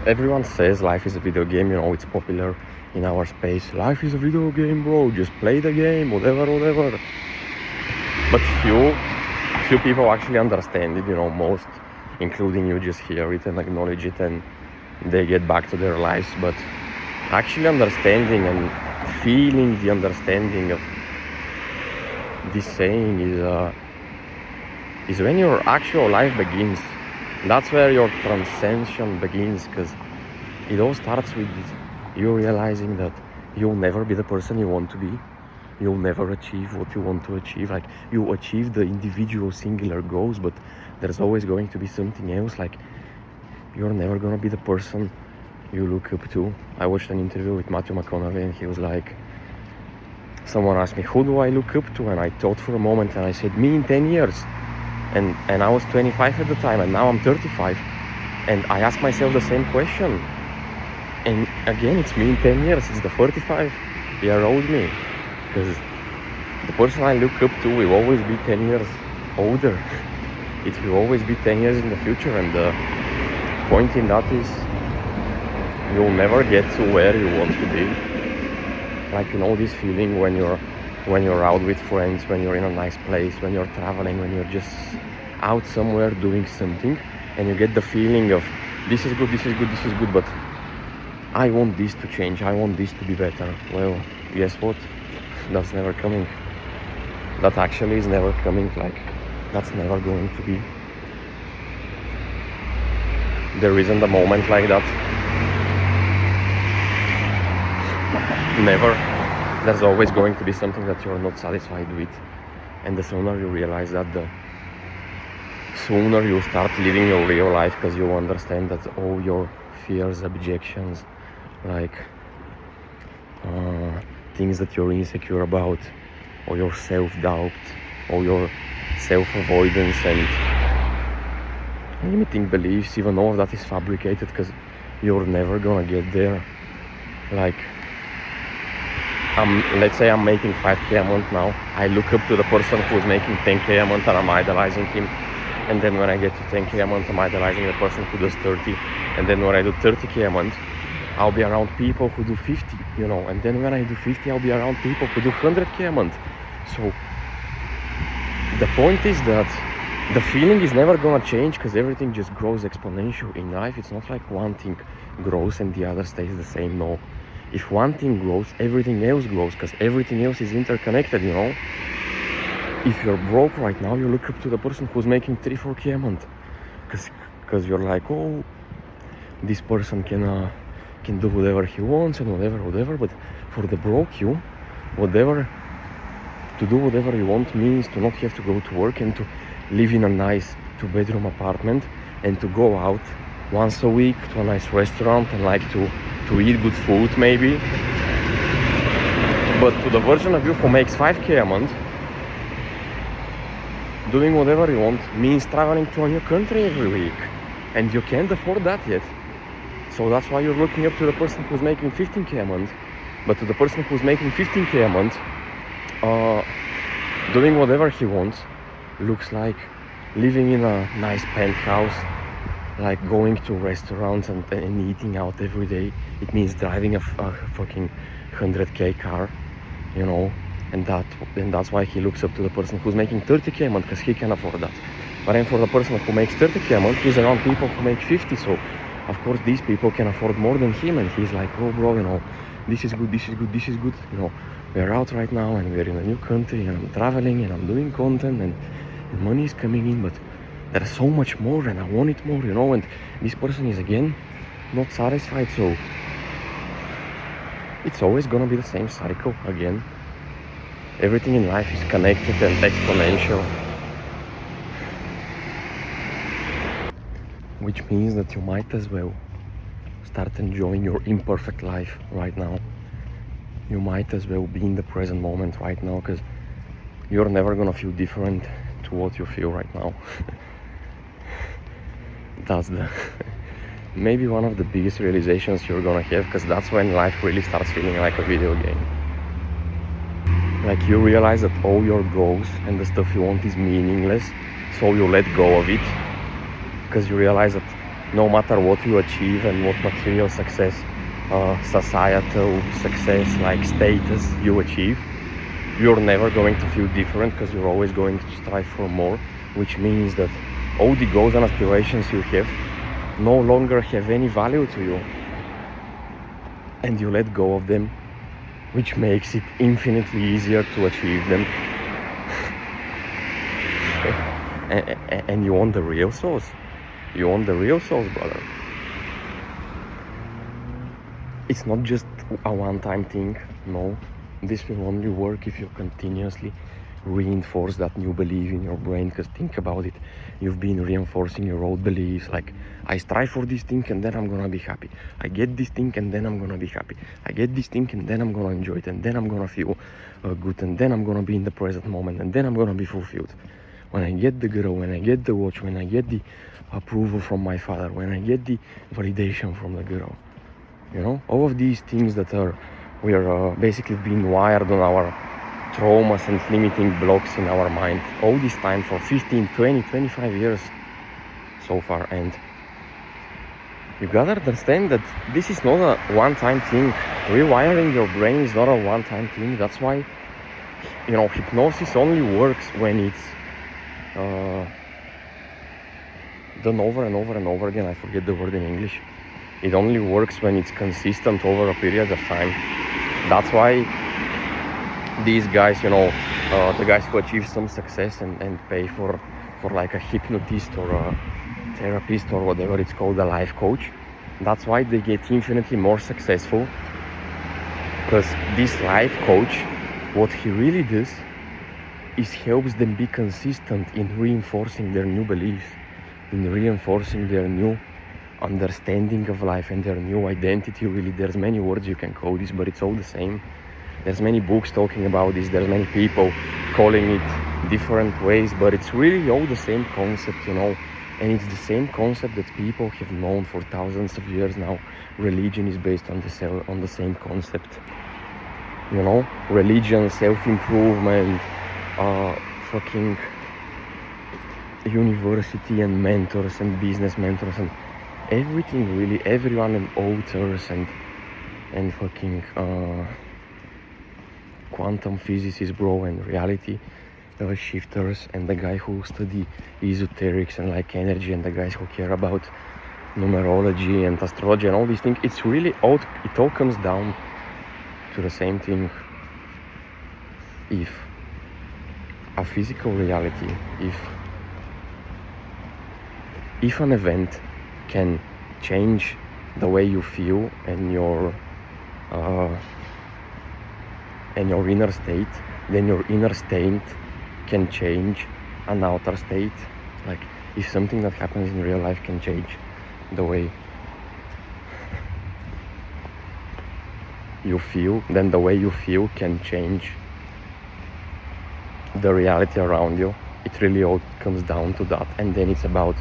Everyone says life is a video game, it's popular in our space. Life is a video game, bro, just play the game, whatever. But few people actually understand it, most, including you, just hear it and acknowledge it and they get back to their lives. But actually understanding and feeling the understanding of this saying is when your actual life begins. That's where your transcension begins, because it all starts with you realizing that you'll never be the person you want to be. You'll never achieve what you want to achieve. Like, you achieve the individual singular goals, but there's always going to be something else. Like, you're never gonna be the person you look up to. I watched an interview with Matthew McConaughey and he was like, someone asked me, who do I look up to? And I thought for a moment and I said, me in 10 years. And I was 25 at the time and now I'm 35. And I asked myself the same question. And again, it's me in 10 years. It's the 45-year-old me. Because the person I look up to will always be 10 years older. It will always be 10 years in the future. And the point in that is you'll never get to where you want to be. Like, this feeling when you're out with friends, when you're in a nice place, when you're traveling, when you're just out somewhere doing something, and you get the feeling of this is good, but I want this to change, I want this to be better. Well, guess what? That's never coming. That actually is never coming. Like, that's never going to be. There isn't a moment like that. Never. There's always going to be something that you're not satisfied with. And the sooner you realize that, the sooner you start living your real life, because you understand that all your fears, objections, like things that you're insecure about, or your self-doubt, or your self-avoidance and limiting beliefs, even all of that is fabricated, because you're never gonna get there. Like, let's say I'm making 5k a month now. I look up to the person who's making 10k a month and I'm idolizing him. And then when I get to 10k a month, I'm idolizing the person who does 30. And then when I do 30k a month, I'll be around people who do 50, And then when I do 50, I'll be around people who do 100k a month. So the point is that the feeling is never gonna change, because everything just grows exponential in life. It's not like one thing grows and the other stays the same. No. If one thing grows, everything else grows, because everything else is interconnected, If you're broke right now, you look up to the person who's making 3-4k a month, because you're like, oh, this person can do whatever he wants and whatever. But for the broke you, to do whatever you want means to not have to go to work and to live in a nice 2-bedroom apartment and to go out once a week to a nice restaurant and like to eat good food maybe. But to the version of you who makes 5k a month, doing whatever you want means traveling to a new country every week, and you can't afford that yet. So that's why you're looking up to the person who's making 15k a month. But to the person who's making 15k a month, doing whatever he wants looks like living in a nice penthouse, like going to restaurants and eating out every day. It means driving a fucking 100k car, and that's why he looks up to the person who's making 30k a month, because he can afford that. But then for the person who makes 30k a month, he's around people who make 50, so of course these people can afford more than him, and he's like, oh bro, this is good, we're out right now and we're in a new country and I'm traveling and I'm doing content and money is coming in, but there's so much more and I want it more, and this person is again not satisfied. So it's always gonna be the same cycle again. Everything in life is connected and exponential, which means that you might as well start enjoying your imperfect life right now. You might as well be in the present moment right now, because you're never gonna feel different to what you feel right now. That's maybe one of the biggest realizations you're gonna have, because that's when life really starts feeling like a video game. Like, you realize that all your goals and the stuff you want is meaningless, so you let go of it, because you realize that no matter what you achieve and what material success, societal success, like status you achieve, you're never going to feel different because you're always going to strive for more, which means that all the goals and aspirations you have no longer have any value to you, and you let go of them, which makes it infinitely easier to achieve them. And you want the real source. You want the real source, brother. It's not just a one-time thing. No, this will only work if you continuously reinforce that new belief in your brain. Because think about it, you've been reinforcing your old beliefs, like I strive for this thing and then I'm gonna be happy. I get this thing and then I'm gonna be happy. I get this thing and then I'm gonna enjoy it, and then I'm gonna feel good, and then I'm gonna be in the present moment, and then I'm gonna be fulfilled. When I get the girl, when I get the watch, when I get the approval from my father, when I get the validation from the girl, you know, all of these things that we are basically being wired on our traumas and limiting blocks in our mind all this time for 15, 20, 25 years so far. And you gotta understand that this is not a one-time thing. Rewiring your brain is not a one-time thing. That's why, you know, hypnosis only works when it's done over and over and over again. I forget the word in English. It only works when it's consistent over a period of time. That's why these guys, you know, the guys who achieve some success and pay for like a hypnotist or a therapist or whatever it's called, a life coach, that's why they get infinitely more successful. Because this life coach, what he really does is helps them be consistent in reinforcing their new beliefs, in reinforcing their new understanding of life and their new identity. Really, there's many words you can call this, but it's all the same. There's many books talking about this, there's many people calling it different ways, but it's really all the same concept, you know. And it's the same concept that people have known for thousands of years now. Religion is based on the same concept, you know. Religion, self-improvement, fucking university and mentors and business mentors and everything, really, everyone, and authors and fucking quantum physicists, bro, and reality shifters, and the guy who study esoterics and like energy, and the guys who care about numerology and astrology and all these things. It's really all, it all comes down to the same thing. If a physical reality, if an event can change the way you feel and your inner state, then your inner state can change an outer state. Like if something that happens in real life can change the way you feel, then the way you feel can change the reality around you. It really all comes down to that. And then it's about,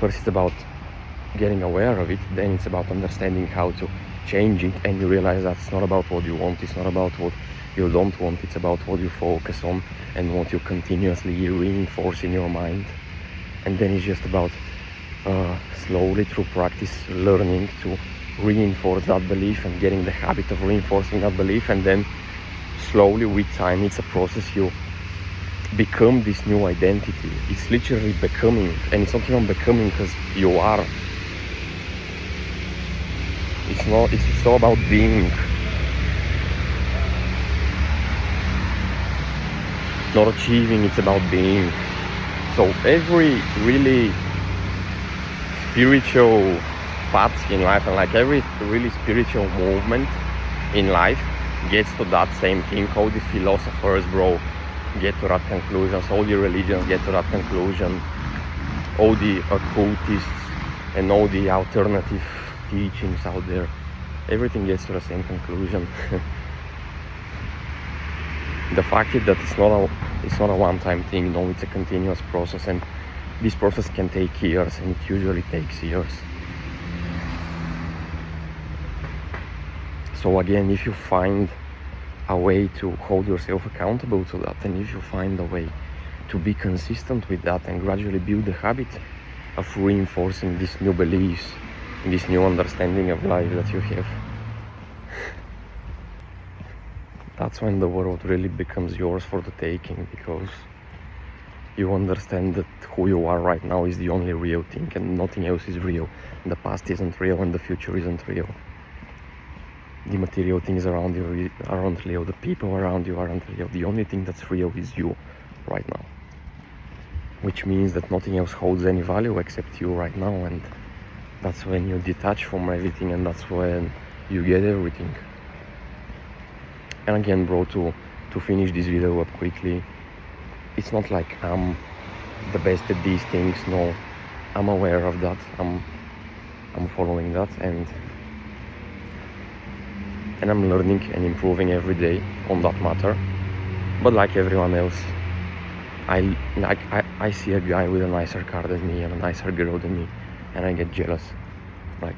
first it's about getting aware of it, then it's about understanding how to change it, and you realize that it's not about what you want, it's not about what you don't want, it's about what you focus on and what you continuously reinforce in your mind. And then it's just about slowly through practice learning to reinforce that belief and getting the habit of reinforcing that belief, and then slowly with time, it's a process, you become this new identity. It's literally becoming, and it's not even becoming because you are. It's all about being. Not achieving, it's about being. So every really spiritual path in life, and like every really spiritual movement in life gets to that same thing. All the philosophers, bro, get to that conclusion. All the religions get to that conclusion. All the occultists and all the alternative teachings out there, everything gets to the same conclusion. The fact is that it's not a one-time thing. No, it's a continuous process, and this process can take years, and it usually takes years. So again, if you find a way to hold yourself accountable to that, and if you find a way to be consistent with that and gradually build the habit, of reinforcing these new beliefs, this new understanding of life that you have. That's when the world really becomes yours for the taking, because you understand that who you are right now is the only real thing and nothing else is real. The past isn't real and the future isn't real. The material things around you aren't real, the people around you aren't real. The only thing that's real is you right now. Which means that nothing else holds any value except you right now, and that's when you detach from everything, and that's when you get everything. And again, bro, to finish this video up quickly, it's not like I'm the best at these things. No, I'm aware of that. I'm following that, and I'm learning and improving every day on that matter. But like everyone else, I see a guy with a nicer car than me and a nicer girl than me, and I get jealous. Like,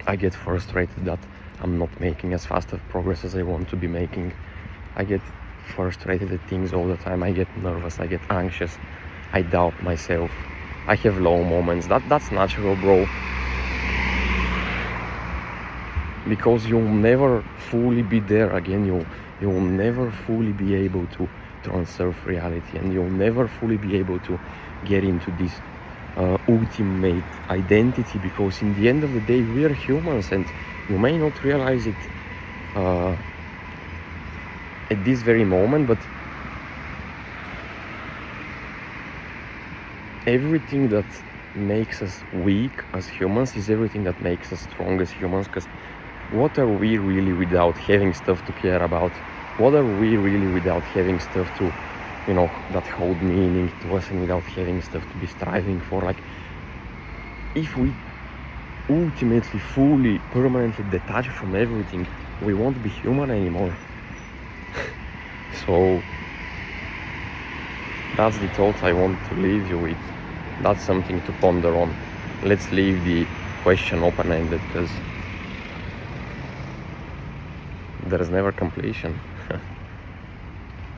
I get frustrated that I'm not making as fast of progress as I want to be making. I get frustrated at things all the time. I get nervous, I get anxious, I doubt myself, I have low moments. That's natural, bro, because you'll never fully be there again. You'll never fully be able to transcend reality, and you'll never fully be able to get into this ultimate identity, because in the end of the day we are humans, and you may not realize it at this very moment, but everything that makes us weak as humans is everything that makes us strong as humans. Because what are we really without having stuff to care about? What are we really without having stuff to, that hold meaning to us, and without having stuff to be striving for? Like, if we ultimately, fully, permanently detach from everything, we won't be human anymore. So that's the thought I want to leave you with. That's something to ponder on. Let's leave the question open-ended, because there is never completion.